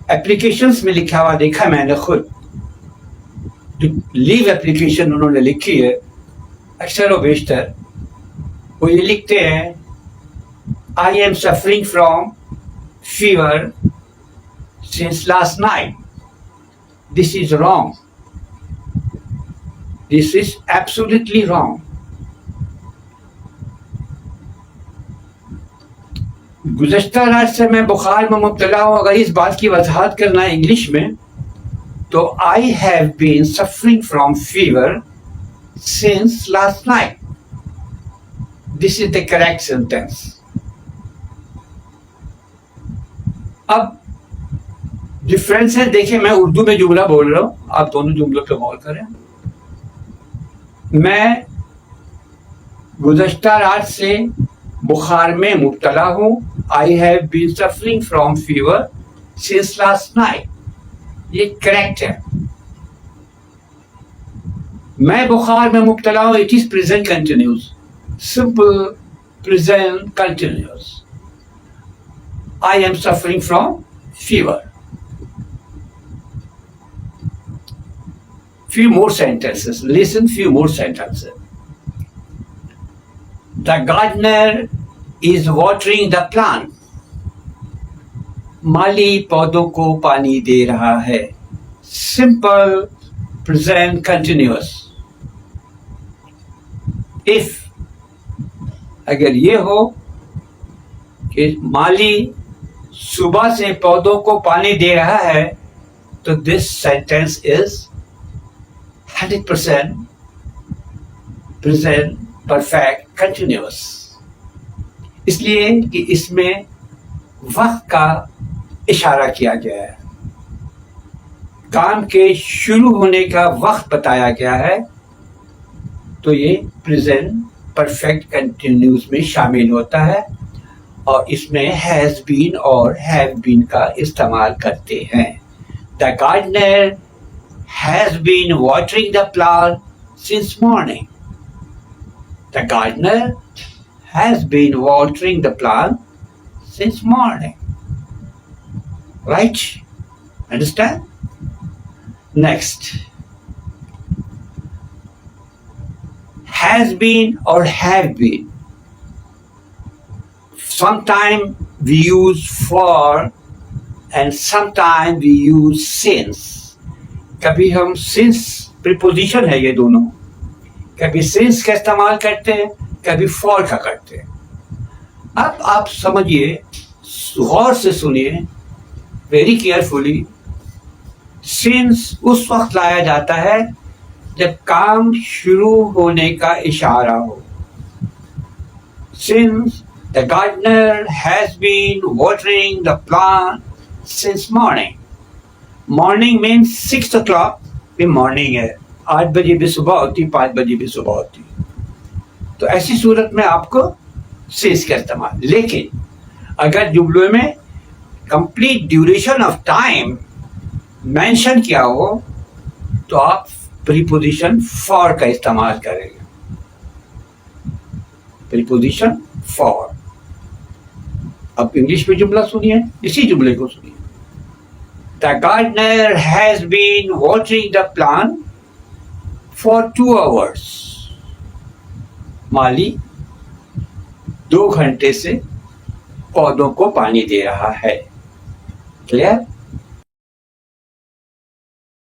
Applications में लिखा हुआ देखा मैंने खुद, जो लीव एप्लीकेशन उन्होंने लिखी है अक्सर व बेशतर वो ये लिखते हैं, I am suffering from fever since last night. This is wrong. This is absolutely wrong. गुज़श्ता रात से मैं बुखार में मुब्तला हूँ. अगर इस बात की वजाहत करना है इंग्लिश में तो I have been suffering from fever since last night. This is the correct sentence. अब डिफरेंसेस देखिए, मैं उर्दू में जुमला बोल रहा हूँ, आप दोनों जुमलों पे गौर करें. मैं गुज़श्ता रात से बुखार में मुब्तला हूँ. I have been suffering from fever since last night. ये करेक्ट है. मैं बुखार में मुब्तला हूँ, it is present continuous, simple present continuous. I am suffering from fever. Few more sentences. Listen, few more sentences. The gardener is watering the plant. माली पौधों को पानी दे रहा है. Simple present continuous. If अगर ये हो कि माली सुबह से पौधों को पानी दे रहा है तो this sentence is 100% present perfect continuous. इसलिए कि इसमें वक्त का इशारा किया गया है, काम के शुरू होने का वक्त बताया गया है, तो ये प्रेजेंट परफेक्ट कंटिन्यूस में शामिल होता है और इसमें हैज बीन और हैव बीन का इस्तेमाल करते हैं. The gardener has been watering the plant since morning. The gardener has been watering the plant since morning. Right? Understand? Next. Has been or have been. Sometimes we use for and sometimes we use since. कभी हम since preposition है ये दोनों, कभी since का इस्तेमाल करते हैं, कभी फॉर का करते हैं. अब आप समझिए, गौर से सुनिए, वेरी केयरफुली. सिंस उस वक्त लाया जाता है जब काम शुरू होने का इशारा हो. Since the gardener has been watering the plant since morning. Morning means 6 o'clock भी मॉर्निंग है. 8 बजे भी सुबह होती, 5 बजे भी सुबह होती. तो ऐसी सूरत में आपको सिंस का इस्तेमाल. लेकिन अगर जुमले में complete duration of time mention किया हो तो आप प्रीपोजिशन फॉर का इस्तेमाल करेंगे. Preposition for. अब इंग्लिश में जुमला सुनिए, इसी जुमले को सुनिए. The gardener has been watering the plant for 2 hours. माली 2 घंटे से पौधों को पानी दे रहा है. क्लियर?